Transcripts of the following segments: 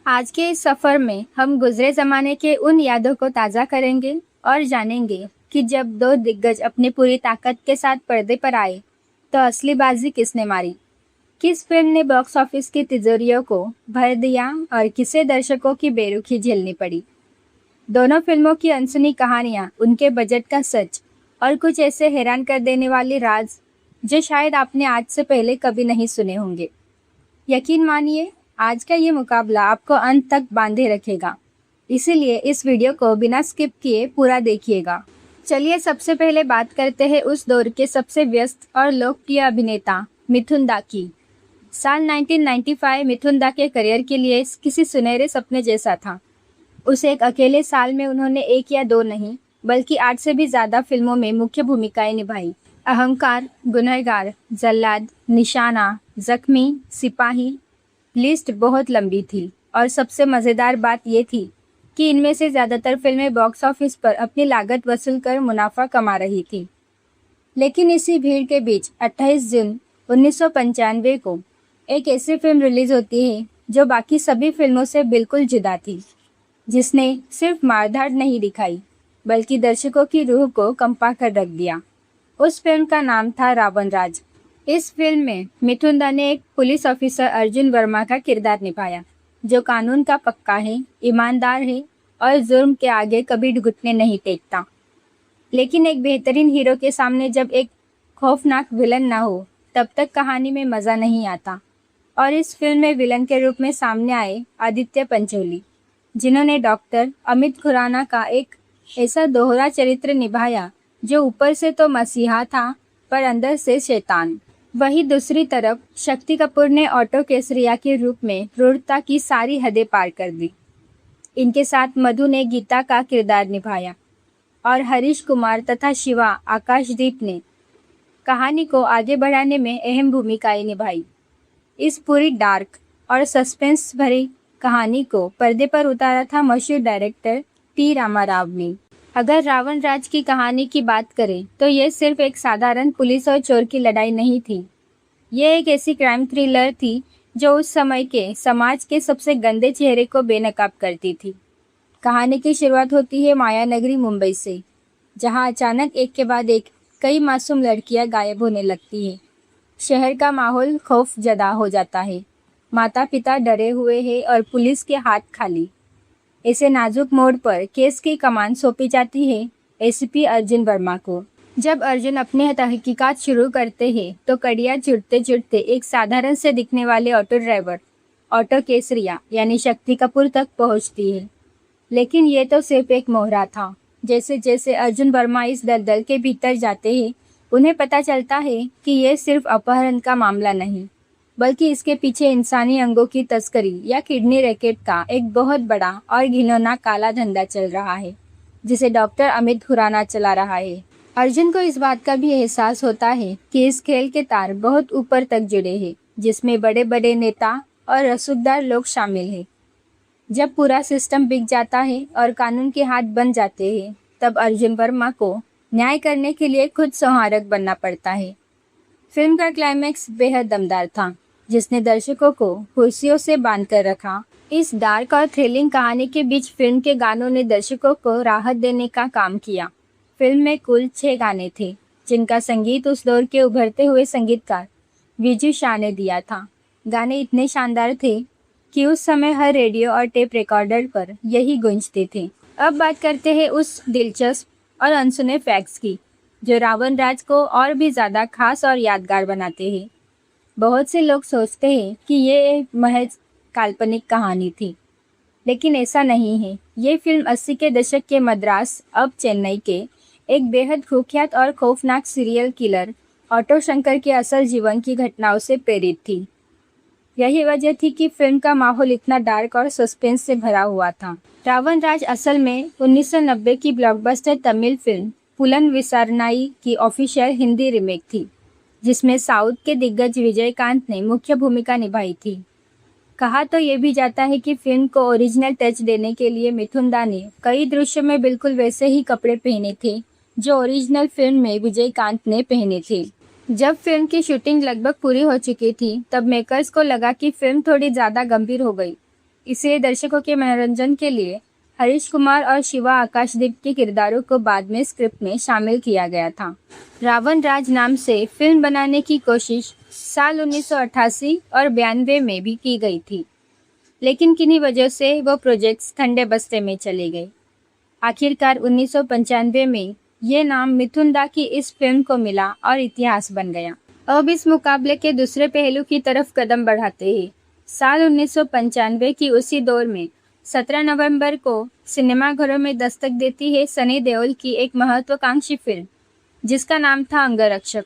आज के इस सफर में हम गुजरे जमाने के उन यादों को ताज़ा करेंगे और जानेंगे कि जब दो दिग्गज अपनी पूरी ताकत के साथ पर्दे पर आए, तो असली बाजी किसने मारी। किस फिल्म ने बॉक्स ऑफिस की तिजोरियों को भर दिया और किसे दर्शकों की बेरुखी झेलनी पड़ी। दोनों फिल्मों की अनसुनी कहानियां, उनके बजट का सच और कुछ ऐसे हैरान कर देने वाले राज जो शायद आपने आज से पहले कभी नहीं सुने होंगे। यकीन मानिए, आज का ये मुकाबला आपको अंत तक बांधे रखेगा, इसीलिए इस वीडियो को बिना स्किप किए पूरा देखिएगा। चलिए सबसे पहले बात करते हैं उस दौर के सबसे व्यस्त और लोकप्रिय अभिनेता मिथुन दा की। साल 1995 मिथुन दा के करियर के लिए किसी सुनहरे सपने जैसा था। उस एक अकेले साल में उन्होंने एक या दो नहीं, बल्कि 8 से भी ज़्यादा फिल्मों में मुख्य भूमिकाएं निभाई। अहंकार, गुनहगार, जल्लाद, निशाना, जख्मी, सिपाही, लिस्ट बहुत लंबी थी। और सबसे मज़ेदार बात ये थी कि इनमें से ज़्यादातर फिल्में बॉक्स ऑफिस पर अपनी लागत वसूल कर मुनाफा कमा रही थी। लेकिन इसी भीड़ के बीच 28 जून 1995 को एक ऐसी फिल्म रिलीज़ होती है जो बाकी सभी फिल्मों से बिल्कुल जुदा थी, जिसने सिर्फ मारधाड़ नहीं दिखाई, बल्कि दर्शकों की रूह को कंपा कर रख दिया। उस फिल्म का नाम था रावण राज। इस फिल्म में मिथुन दा ने एक पुलिस ऑफिसर अर्जुन वर्मा का किरदार निभाया, जो कानून का पक्का है, ईमानदार है और जुर्म के आगे कभी घुटने नहीं टेकता। लेकिन एक बेहतरीन हीरो के सामने जब एक खौफनाक विलन ना हो, तब तक कहानी में मज़ा नहीं आता। और इस फिल्म में विलन के रूप में सामने आए आदित्य पंचोली, जिन्होंने डॉक्टर अमित खुराना का एक ऐसा दोहरा चरित्र निभाया जो ऊपर से तो मसीहा था, पर अंदर से शैतान। वहीं दूसरी तरफ शक्ति कपूर ने ऑटो केसरिया के रूप में क्रूरता की सारी हदें पार कर दी। इनके साथ मधु ने गीता का किरदार निभाया और हरीश कुमार तथा शिवा आकाशदीप ने कहानी को आगे बढ़ाने में अहम भूमिकाएं निभाई। इस पूरी डार्क और सस्पेंस भरी कहानी को पर्दे पर उतारा था मशहूर डायरेक्टर टी रामाराव ने। अगर रावण राज की कहानी की बात करें तो ये सिर्फ एक साधारण पुलिस और चोर की लड़ाई नहीं थी। ये एक ऐसी क्राइम थ्रिलर थी जो उस समय के समाज के सबसे गंदे चेहरे को बेनकाब करती थी। कहानी की शुरुआत होती है माया नगरी मुंबई से, जहां अचानक एक के बाद एक कई मासूम लड़कियां गायब होने लगती हैं। शहर का माहौल खौफ ज़दा हो जाता है, माता पिता डरे हुए हैं और पुलिस के हाथ खाली। ऐसे नाजुक मोड़ पर केस की कमान सौंपी जाती है एसीपी अर्जुन वर्मा को। जब अर्जुन अपने तहकीकात शुरू करते हैं तो कड़ियाँ चुड़ते चुड़ते एक साधारण से दिखने वाले ऑटो ड्राइवर ऑटो केसरिया यानी शक्ति कपूर तक पहुँचती है। लेकिन ये तो सिर्फ एक मोहरा था। जैसे जैसे अर्जुन वर्मा इस दलदल के भीतर जाते हैं, उन्हें पता चलता है कि ये सिर्फ अपहरण का मामला नहीं, बल्कि इसके पीछे इंसानी अंगों की तस्करी या किडनी रैकेट का एक बहुत बड़ा और घिनौना काला धंधा चल रहा है, जिसे डॉक्टर अमित खुराना चला रहा है। अर्जुन को इस बात का भी एहसास होता है कि इस खेल के तार बहुत ऊपर तक जुड़े हैं, जिसमें बड़े बड़े नेता और रसूखदार लोग शामिल हैं। जब पूरा सिस्टम बिक जाता है और कानून के हाथ बन जाते हैं, तब अर्जुन वर्मा को न्याय करने के लिए खुद संहारक बनना पड़ता है। फिल्म का क्लाइमैक्स बेहद दमदार था, जिसने दर्शकों को कुर्सियों से बांध कर रखा। इस डार्क और थ्रिलिंग कहानी के बीच फिल्म के गानों ने दर्शकों को राहत देने का काम किया। फिल्म में कुल 6 गाने थे, जिनका संगीत उस दौर के उभरते हुए संगीतकार विजू शाह ने दिया था। गाने इतने शानदार थे कि उस समय हर रेडियो और टेप रिकॉर्डर पर यही गूंजते थे। अब बात करते हैं उस दिलचस्प और अनसुने फैक्ट्स की, जो रावण राज को और भी ज़्यादा खास और यादगार बनाते हैं। बहुत से लोग सोचते हैं कि ये एक महज काल्पनिक कहानी थी, लेकिन ऐसा नहीं है। ये फिल्म 80 के दशक के मद्रास अब चेन्नई के एक बेहद कुख्यात और खौफनाक सीरियल किलर ऑटो शंकर के असल जीवन की घटनाओं से प्रेरित थी। यही वजह थी कि फिल्म का माहौल इतना डार्क और सस्पेंस से भरा हुआ था। रावण राज असल में 1990 की ब्लॉकबस्टर तमिल फिल्म पुलन विसारनाई की ऑफिशियल हिंदी रीमेक थी, जिसमें साउथ के दिग्गज विजयकांत ने मुख्य भूमिका निभाई थी। कहा तो ये भी जाता है कि फिल्म को ओरिजिनल टच देने के लिए मिथुन दा ने कई दृश्यों में बिल्कुल वैसे ही कपड़े पहने थे जो ओरिजिनल फिल्म में विजयकांत ने पहने थे। जब फिल्म की शूटिंग लगभग पूरी हो चुकी थी, तब मेकर्स को लगा कि फिल्म थोड़ी ज़्यादा गंभीर हो गई, इसलिए दर्शकों के मनोरंजन के लिए हरीश कुमार और शिवा आकाशदीप के किरदारों को बाद में स्क्रिप्ट में शामिल किया गया था। रावण राज नाम से फिल्म बनाने की कोशिश साल 1988 और 92 में भी की गई थी, लेकिन किन्हीं वजह से वो प्रोजेक्ट्स ठंडे बस्ते में चले गए। आखिरकार 1995 में ये नाम मिथुन दा की इस फिल्म को मिला और इतिहास बन गया। अब इस मुकाबले के दूसरे पहलू की तरफ कदम बढ़ाते ही साल 1995 की उसी दौर में 17 नवंबर को सिनेमाघरों में दस्तक देती है सनी देओल की एक महत्वाकांक्षी फिल्म, जिसका नाम था अंगरक्षक।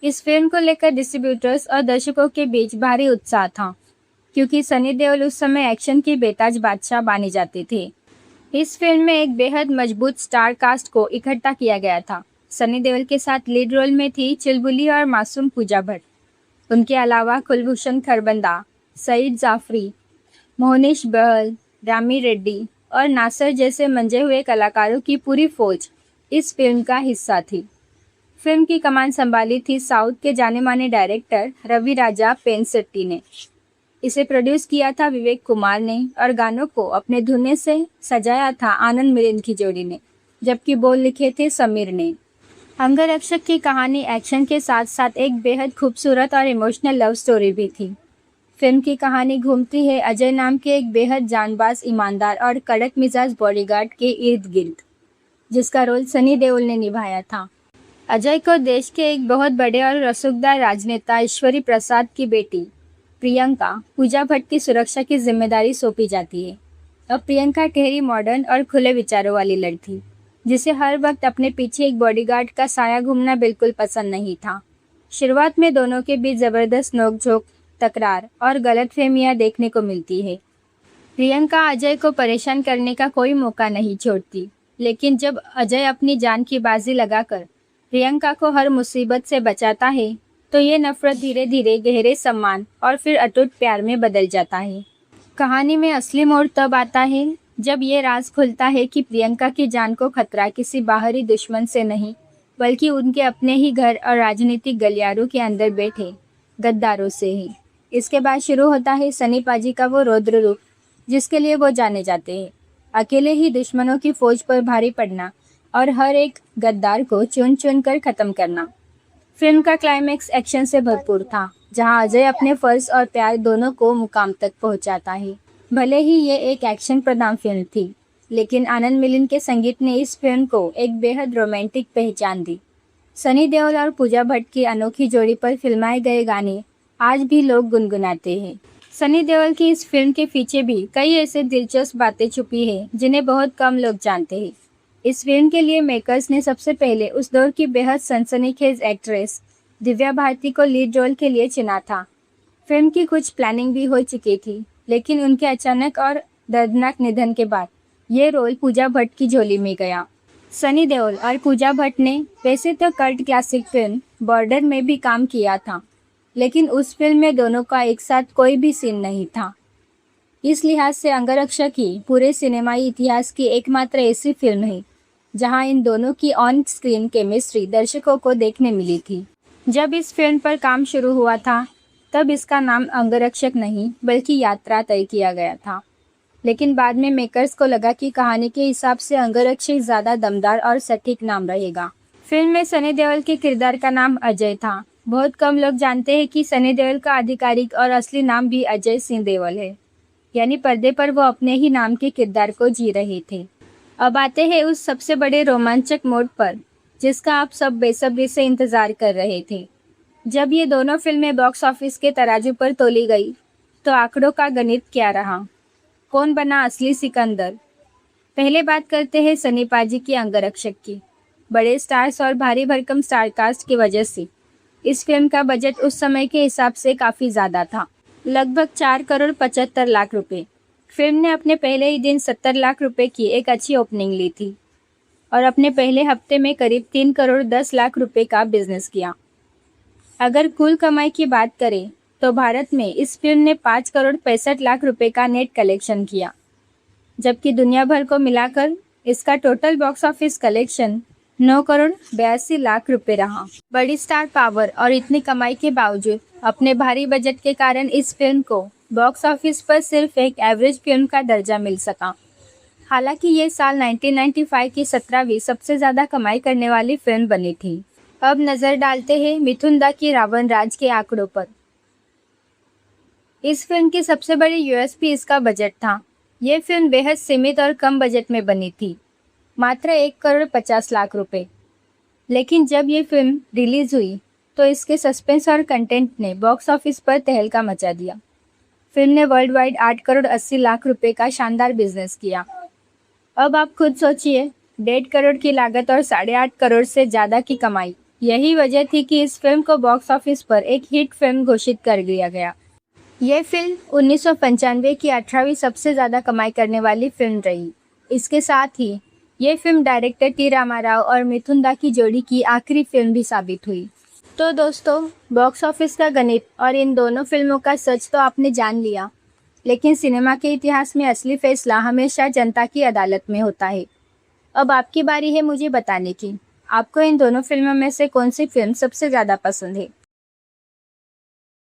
इस फिल्म को लेकर डिस्ट्रीब्यूटर्स और दर्शकों के बीच भारी उत्साह था, क्योंकि सनी देओल उस समय एक्शन की बेताज बादशाह माने जाते थे। इस फिल्म में एक बेहद मजबूत स्टार कास्ट को इकट्ठा किया गया था। सनी देओल के साथ लीड रोल में थी चुलबुली और मासूम पूजा भट्ट। उनके अलावा कुलभूषण खरबंदा, सईद जाफरी, मोहनीश बहल, रामी रेड्डी और नासर जैसे मंजे हुए कलाकारों की पूरी फौज इस फिल्म का हिस्सा थी। फिल्म की कमान संभाली थी साउथ के जाने माने डायरेक्टर रवि राजा पेनसेट्टी ने। इसे प्रोड्यूस किया था विवेक कुमार ने और गानों को अपने धुने से सजाया था आनंद मिलिंद की जोड़ी ने, जबकि बोल लिखे थे समीर ने। अंगरक्षक की कहानी एक्शन के साथ साथ एक बेहद खूबसूरत और इमोशनल लव स्टोरी भी थी। फिल्म की कहानी घूमती है अजय नाम के एक बेहद जानबाज, ईमानदार और कड़क मिजाज बॉडीगार्ड के इर्द गिर्द, जिसका रोल सनी देओल ने निभाया था। अजय को देश के एक बहुत बड़े और रसूखदार राजनेता ईश्वरी प्रसाद की बेटी प्रियंका पूजा भट्ट की सुरक्षा की जिम्मेदारी सौंपी जाती है। अब प्रियंका ठहरी, मॉडर्न और खुले विचारों वाली लड़की, जिसे हर वक्त अपने पीछे एक बॉडीगार्ड का साया घूमना बिल्कुल पसंद नहीं था। शुरुआत में दोनों के बीच जबरदस्त नोकझोंक, तकरार और गलतफहमियां देखने को मिलती है। प्रियंका अजय को परेशान करने का कोई मौका नहीं छोड़ती, लेकिन जब अजय अपनी जान की बाजी लगाकर प्रियंका को हर मुसीबत से बचाता है, तो ये नफरत धीरे धीरे गहरे सम्मान और फिर अटूट प्यार में बदल जाता है। कहानी में असली मोड़ तब आता है जब ये राज खुलता है कि प्रियंका की जान को खतरा किसी बाहरी दुश्मन से नहीं, बल्कि उनके अपने ही घर और राजनीतिक गलियारों के अंदर बैठे गद्दारों से है। इसके बाद शुरू होता है सनी पाजी का वो रौद्र रूप, जिसके लिए वो जाने जाते हैं। अकेले ही दुश्मनों की फौज पर भारी पड़ना और हर एक गद्दार को चुन चुन कर खत्म करना। फिल्म का क्लाइमैक्स एक्शन से भरपूर था, जहां अजय अपने फर्ज और प्यार दोनों को मुकाम तक पहुंचाता है। भले ही ये एक एक्शन प्रधान फिल्म थी, लेकिन आनंद मिलिंद के संगीत ने इस फिल्म को एक बेहद रोमांटिक पहचान दी। सनी देओल और पूजा भट्ट की अनोखी जोड़ी पर फिल्माए गए गाने आज भी लोग गुनगुनाते हैं। सनी देओल की इस फिल्म के पीछे भी कई ऐसे दिलचस्प बातें छुपी हैं जिन्हें बहुत कम लोग जानते हैं। इस फिल्म के लिए मेकर्स ने सबसे पहले उस दौर की बेहद सनसनीखेज एक्ट्रेस दिव्या भारती को लीड रोल के लिए चुना था। फिल्म की कुछ प्लानिंग भी हो चुकी थी, लेकिन उनके अचानक और दर्दनाक निधन के बाद ये रोल पूजा भट्ट की झोली में गया। सनी देओल और पूजा भट्ट ने वैसे तो कल्ट क्लासिक फिल्म बॉर्डर में भी काम किया था, लेकिन उस फिल्म में दोनों का एक साथ कोई भी सीन नहीं था। इस लिहाज से अंगरक्षक ही पूरे सिनेमाई इतिहास की एकमात्र ऐसी फिल्म है जहां इन दोनों की ऑन स्क्रीन केमिस्ट्री दर्शकों को देखने मिली थी। जब इस फिल्म पर काम शुरू हुआ था, तब इसका नाम अंगरक्षक नहीं बल्कि यात्रा तय किया गया था, लेकिन बाद में मेकर्स को लगा कि कहानी के हिसाब से अंगरक्षक ज़्यादा दमदार और सटीक नाम रहेगा। फिल्म में सनी देओल के किरदार का नाम अजय था। बहुत कम लोग जानते हैं कि सनी देओल का आधिकारिक और असली नाम भी अजय सिंह देओल है, यानी पर्दे पर वो अपने ही नाम के किरदार को जी रहे थे। अब आते हैं उस सबसे बड़े रोमांचक मोड़ पर जिसका आप सब बेसब्री से इंतजार कर रहे थे। जब ये दोनों फिल्में बॉक्स ऑफिस के तराजू पर तोली गई, तो आंकड़ों का गणित क्या रहा? कौन बना असली सिकंदर? पहले बात करते हैं सनी पाजी की अंगरक्षक की। बड़े स्टार्स और भारी भरकम स्टारकास्ट की वजह से इस फिल्म का बजट उस समय के हिसाब से काफ़ी ज़्यादा था, लगभग 4 करोड़ 75 लाख रुपए। फिल्म ने अपने पहले ही दिन 70 लाख रुपए की एक अच्छी ओपनिंग ली थी और अपने पहले हफ्ते में करीब 3 करोड़ 10 लाख रुपए का बिजनेस किया। अगर कुल कमाई की बात करें तो भारत में इस फिल्म ने 5 करोड़ 65 लाख रुपए का नेट कलेक्शन किया, जबकि दुनिया भर को मिलाकर इसका total box office collection 9 crore 82 lakh रुपए रहा। बड़ी स्टार पावर और इतनी कमाई के बावजूद अपने भारी बजट के कारण इस फिल्म को बॉक्स ऑफिस पर सिर्फ एक एवरेज फिल्म का दर्जा मिल सका। हालांकि ये साल 1995 की 17वीं सबसे ज़्यादा कमाई करने वाली फिल्म बनी थी। अब नज़र डालते हैं मिथुन दा की रावण राज के आंकड़ों पर। इस फिल्म की सबसे बड़ी यूएसपी इसका बजट था। ये फिल्म बेहद सीमित और कम बजट में बनी थी, मात्र 1 करोड़ 50 लाख रुपए। लेकिन जब ये फिल्म रिलीज हुई तो इसके सस्पेंस और कंटेंट ने बॉक्स ऑफिस पर तहलका मचा दिया। फिल्म ने वर्ल्ड वाइड 8 करोड़ 80 लाख रुपए का शानदार बिजनेस किया। अब आप खुद सोचिए, 1.5 करोड़ की लागत और 8.5 करोड़ से ज़्यादा की कमाई। यही वजह थी कि इस फिल्म को बॉक्स ऑफिस पर एक हिट फिल्म घोषित कर दिया गया। यह फिल्म 1995 की 18वीं सबसे ज़्यादा कमाई करने वाली फिल्म रही। इसके साथ ही ये फिल्म डायरेक्टर टी रामाराव और मिथुन दा की जोड़ी की आखिरी फिल्म भी साबित हुई। तो दोस्तों, बॉक्स ऑफिस का गणित और इन दोनों फिल्मों का सच तो आपने जान लिया, लेकिन सिनेमा के इतिहास में असली फैसला हमेशा जनता की अदालत में होता है। अब आपकी बारी है मुझे बताने की, आपको इन दोनों फिल्मों में से कौन सी फिल्म सबसे ज़्यादा पसंद है।